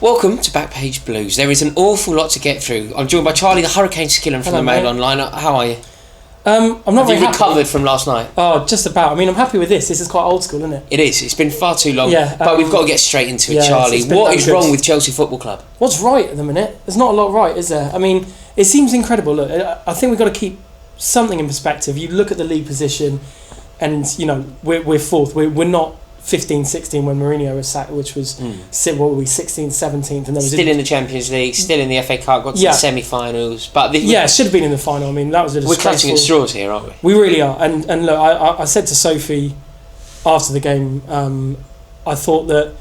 Welcome to Backpage Blues. There is an awful lot to get through. I'm joined by Charlie the Hurricane Skillen from the Mail Online. How are you? I'm not very happy. Recovered from last night? Oh, just about. I mean, I'm happy with this. This is quite old school, isn't it? It is. It's been far too long. Yeah, but we've got to get straight into it, Charlie. What is wrong with Chelsea Football Club? What's right at the minute? There's not a lot right, is there? I mean, it seems incredible. Look, I think we've got to keep something in perspective. You look at the league position, and you know we're fourth. We're not 15, 16 when Mourinho was sacked, which was what were we, 16th, 17th, and there was still in the Champions League, still in the FA Cup, got to the semi-finals. But it should have been in the final. I mean, that was a disgraceful. We're clutching at straws here, aren't we? We really are. And look, I said to Sophie after the game, I thought that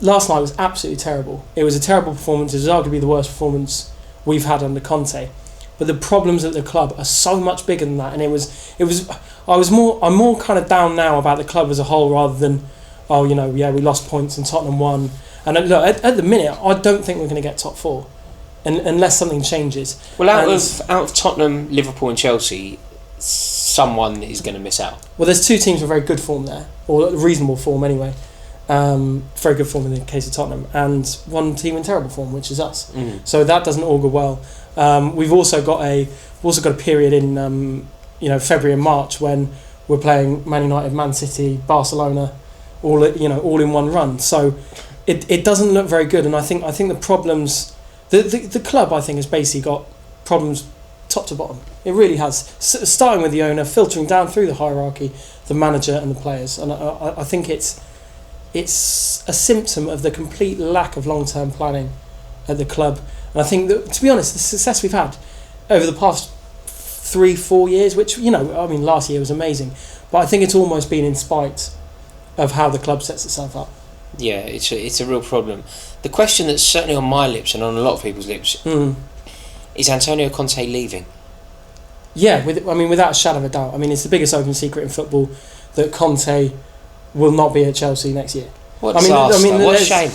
last night was absolutely terrible. It was a terrible performance. It was arguably the worst performance we've had under Conte. But the problems at the club are so much bigger than that, and I'm more kind of down now about the club as a whole rather than we lost points and Tottenham won. And look, at the minute, I don't think we're going to get top four, unless something changes. Well, out of Tottenham, Liverpool, and Chelsea, someone is going to miss out. Well, there's two teams with very good form there, or reasonable form anyway. Very good form in the case of Tottenham, and one team in terrible form, which is us. So that doesn't augur well. We've also got a period in February and March when we're playing Man United, Man City, Barcelona, all in one run. So it doesn't look very good, and I think the problems, the club I think has basically got problems top to bottom. It really has, starting with the owner, filtering down through the hierarchy, the manager and the players, and I think it's a symptom of the complete lack of long-term planning at the club. And I think that, to be honest, the success we've had over the past 3-4 years, which, last year was amazing, but I think it's almost been in spite of how the club sets itself up. Yeah, it's a real problem. The question that's certainly on my lips and on a lot of people's lips is Antonio Conte leaving? Yeah, without a shadow of a doubt. I mean, it's the biggest open secret in football that Conte will not be at Chelsea next year. What a disaster. What a shame.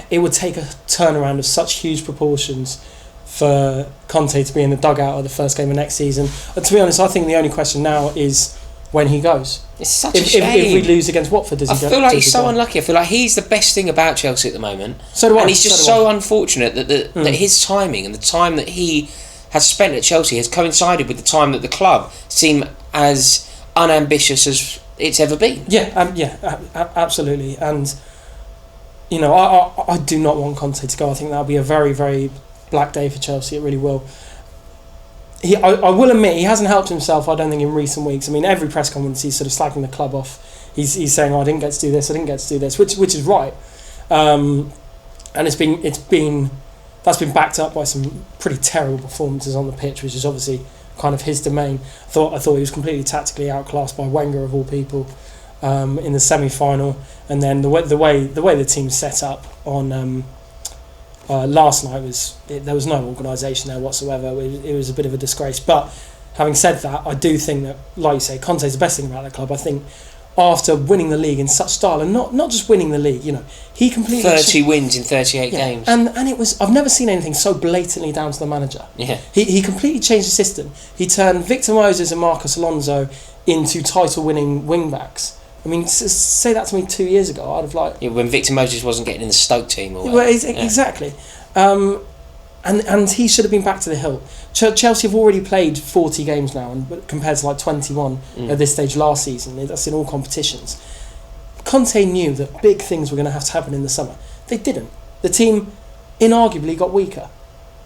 It would take a turnaround of such huge proportions for Conte to be in the dugout at the first game of next season. To be honest, I think the only question now is when he goes. It's such a shame. If we lose against Watford, does he go? I feel like he's so unlucky. I feel like he's the best thing about Chelsea at the moment. So do I. And he's just so unfortunate that his timing and the time that he has spent at Chelsea has coincided with the time that the club seem as unambitious as it's ever been. Absolutely. And I do not want Conte to go. I think that'll be a very, very black day for Chelsea. It really will. I will admit he hasn't helped himself, I don't think, in recent weeks. I mean, every press conference he's sort of slagging the club off. He's saying, I didn't get to do this, which is right. And that's been backed up by some pretty terrible performances on the pitch, which is obviously kind of his domain. I thought he was completely tactically outclassed by Wenger of all people in the semi-final, and then the way the team set up on last night there was no organisation there whatsoever. It was a bit of a disgrace. But having said that, I do think that, like you say, Conte's the best thing about the club. I think after winning the league in such style, and not just winning the league, he completely 30 wins in 38 games, and it was, I've never seen anything so blatantly down to the manager. He completely changed the system. He turned Victor Moses and Marcos Alonso into title-winning wing-backs. I mean, say that to me 2 years ago, I'd have when Victor Moses wasn't getting in the Stoke team or exactly. And he should have been back to the hill. Chelsea have already played 40 games now, and compared to 21 at this stage last season. That's in all competitions. Conte knew that big things were going to have to happen in the summer. They didn't. The team inarguably got weaker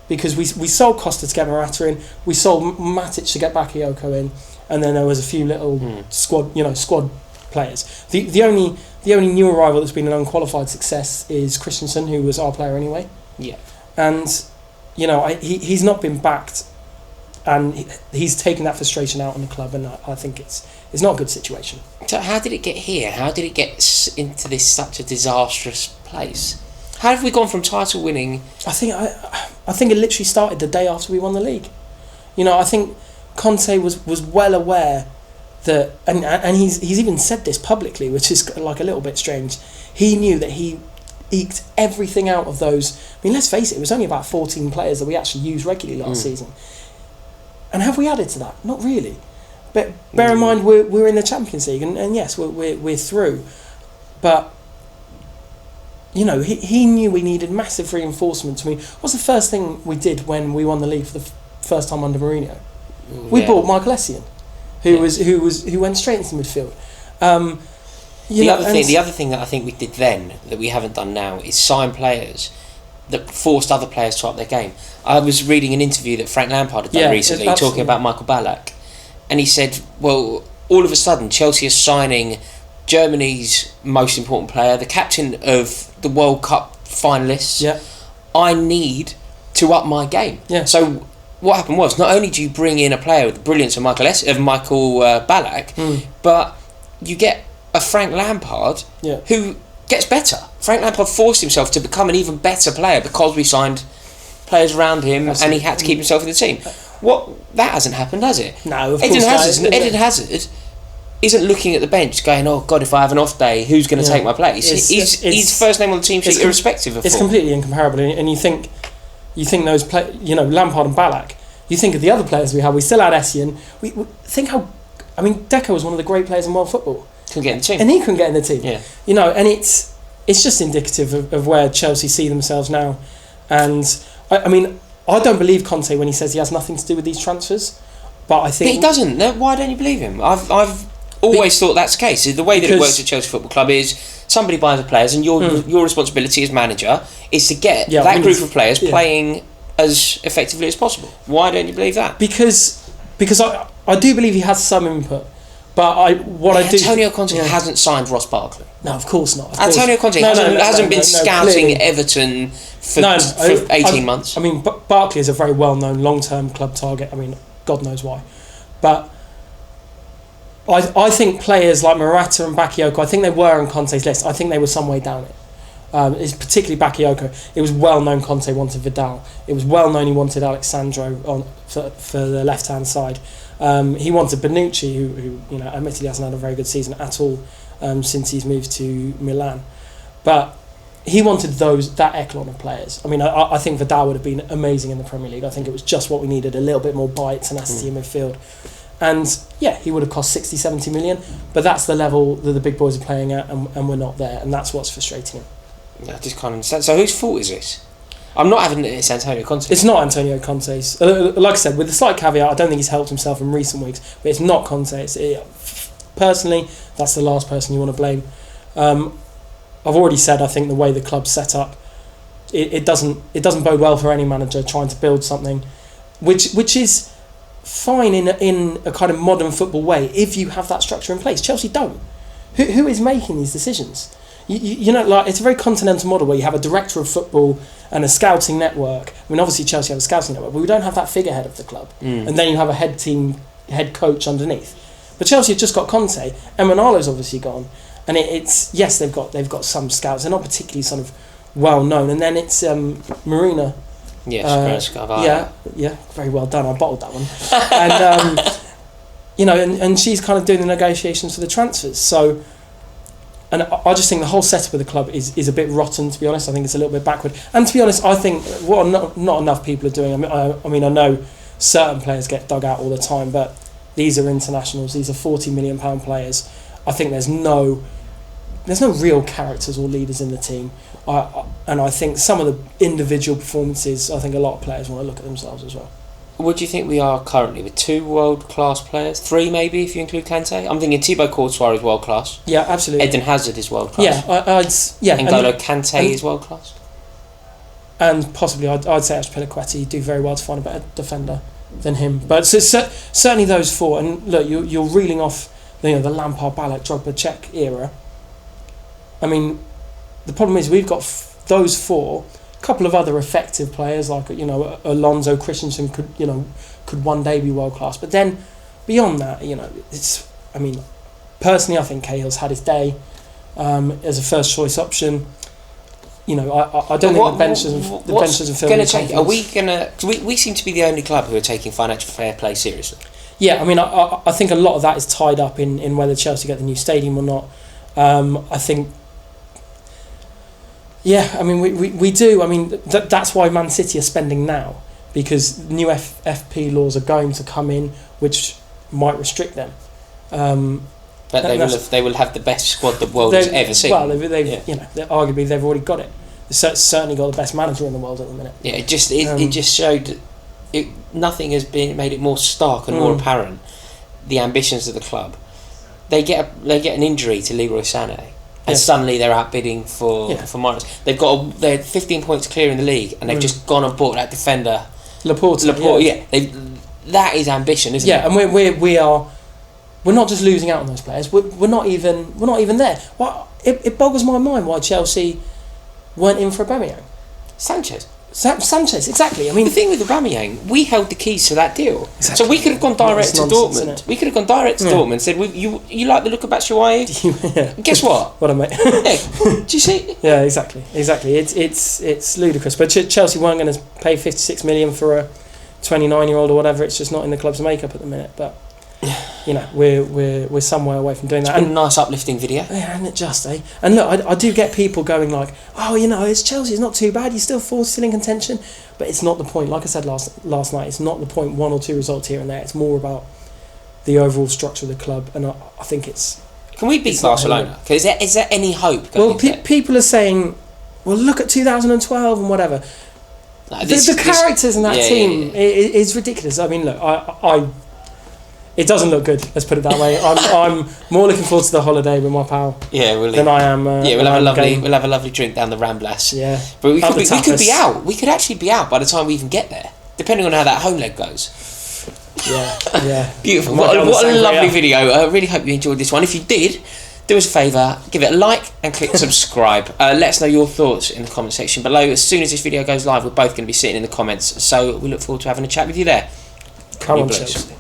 because we sold Costa to get Morata in, we sold Matic to get Bakayoko in, and then there was a few little squad players. The only new arrival that's been an unqualified success is Christensen, who was our player anyway. Yeah. And he's not been backed, and he's taken that frustration out on the club, and I think it's not a good situation. So how did it get here? How did it get into this such a disastrous place? How have we gone from title winning? I think it literally started the day after we won the league. I think Conte was well aware that, and he's even said this publicly, which is a little bit strange. He knew that he eked everything out of those. I mean, let's face it was only about 14 players that we actually used regularly last season. And have we added to that? Not really. But bear in mind we're in the Champions League, and yes, we're through. But he knew we needed massive reinforcement. I mean, what's the first thing we did when we won the league for the first time under Mourinho? We bought Michael Essien, who went straight into midfield. The other thing that I think we did then that we haven't done now is sign players that forced other players to up their game. I was reading an interview that Frank Lampard had done recently talking about Michael Ballack, and he said, well, all of a sudden Chelsea are signing Germany's most important player, the captain of the World Cup finalists. Yeah. I need to up my game. Yeah. So what happened was, not only do you bring in a player with the brilliance of Michael Ballack, but you get a Frank Lampard who gets better. Frank Lampard forced himself to become an even better player because we signed players around him. Absolutely. And he had to keep himself in the team. That hasn't happened, has it? No, of course not. Eden Hazard isn't looking at the bench going, oh God, if I have an off day, who's going to take my place? He's first name on the team sheet irrespective of It's completely incomparable. And you think those Lampard and Ballack, you think of the other players we had. We still had Essien. We think Deco was one of the great players in world football. Couldn't get in the team. And he couldn't get in the team. Yeah. And it's just indicative of where Chelsea see themselves now. And I don't believe Conte when he says he has nothing to do with these transfers. But I think... But he doesn't. Why don't you believe him? I've always thought that's the case. The way that it works at Chelsea Football Club is somebody buys the players, and your responsibility as manager is to get that group of players playing as effectively as possible. Why don't you believe that? Because I do believe he has some input. But Antonio Conte hasn't signed Ross Barkley. No, of course not. Antonio Conte hasn't been scouting Everton for 18 months. I mean, Barkley is a very well-known long-term club target. I mean, God knows why. But I think players like Morata and Bakayoko, I think they were on Conte's list. I think they were some way down it. It's particularly Bakayoko. It was well known Conte wanted Vidal. It was well known he wanted Alexandro for the left-hand side. He wanted Bonucci, who admittedly hasn't had a very good season at all since he's moved to Milan. But he wanted that echelon of players. I mean, I think Vidal would have been amazing in the Premier League. I think it was just what we needed, a little bit more bite, tenacity in midfield. And he would have cost 60, 70 million, but that's the level that the big boys are playing at, and we're not there, and that's what's frustrating him. I just can't understand. So whose fault is this? I'm not having it's Antonio Conte. It's not Antonio Conte's. Like I said, with a slight caveat, I don't think he's helped himself in recent weeks, but it's not Conte. Personally, that's the last person you want to blame. I've already said I think the way the club's set up, it doesn't bode well for any manager trying to build something, which is fine in a kind of modern football way if you have that structure in place. Chelsea don't. Who is making these decisions? It's a very continental model where you have a director of football and a scouting network. I mean, obviously Chelsea have a scouting network, but we don't have that figurehead of the club. And then you have a head coach underneath. But Chelsea have just got Conte. Emanalo's obviously gone, and they've got some scouts. They're not particularly sort of well known. And then it's Marina. Yes, very well done. I bottled that one. And and she's kind of doing the negotiations for the transfers. So. And I just think the whole setup of the club is a bit rotten, to be honest. I think it's a little bit backward. And to be honest, I think what not enough people are doing. I mean, I know certain players get dug out all the time, but these are internationals. These are £40 million players. I think there's no real characters or leaders in the team. And I think some of the individual performances, I think a lot of players want to look at themselves as well. What do you think we are currently with 2 world-class players? 3 maybe if you include Kante? I'm thinking Thibaut Courtois is world-class. Yeah, absolutely. Eden Hazard is world-class. N'Golo Kante is world-class. And possibly I'd say Azpilicueta, you do very well to find a better defender than him. But certainly those 4. And look, you're reeling off the Lampard, Ballack, Drogba, Cech era. I mean, the problem is we've got those 4. Couple of other effective players like Alonso, Christensen could one day be world class, but then beyond that, personally I think Cahill's had his day as a first choice option. I don't think the bench doesn't feel going to change. Are we gonna? We seem to be the only club who are taking financial fair play seriously. Yeah, I mean I think a lot of that is tied up in whether Chelsea get the new stadium or not. I think. Yeah, I mean we do. I mean that's why Man City are spending now, because new FP laws are going to come in which might restrict them. But they will have the best squad the world has ever seen. Well, arguably they've already got it. They've certainly got the best manager in the world at the minute. Yeah, it just showed it. Nothing has made it more stark and more apparent. The ambitions of the club. They get an injury to Leroy Sané, and suddenly they're outbidding for Morris. They're 15 points clear in the league, and they've just gone and bought that defender Laporte. That is ambition, isn't it? Yeah, and we're not just losing out on those players. We're not even there. Well, it boggles my mind why Chelsea weren't in for Aubameyang. Sanchez, exactly. I mean, the thing with Aubameyang, we held the keys to that deal, so we could have gone direct to Dortmund. We could have gone direct to Dortmund. Said, "You like the look of Batshuayi? Guess what? What a mate! Do you see? Yeah, exactly. It's ludicrous. But Chelsea weren't going to pay 56 million for a 29-year-old or whatever. It's just not in the club's makeup at the minute. But we're some way away from doing that. And a nice uplifting video. Yeah, isn't it just, eh? And look, I do get people going like, oh, it's Chelsea, it's not too bad, you're still in contention. But it's not the point. Like I said last night, it's not the point, one or two results here and there. It's more about the overall structure of the club. And I think it's... Can we beat Barcelona? Is there any hope? Well, people are saying, well, look at 2012 and whatever. The characters in that team is ridiculous. I mean, look, it doesn't look good. Let's put it that way. I'm more looking forward to the holiday with my pal. Yeah, than I am. We'll have a lovely drink down the Ramblas. Yeah, but we could be out. We could actually be out by the time we even get there, depending on how that home leg goes. Yeah. Beautiful. What a lovely video. I really hope you enjoyed this one. If you did, do us a favour, give it a like and click subscribe. Let us know your thoughts in the comment section below. As soon as this video goes live, we're both going to be sitting in the comments. So we look forward to having a chat with you there. Come on, Chelsea.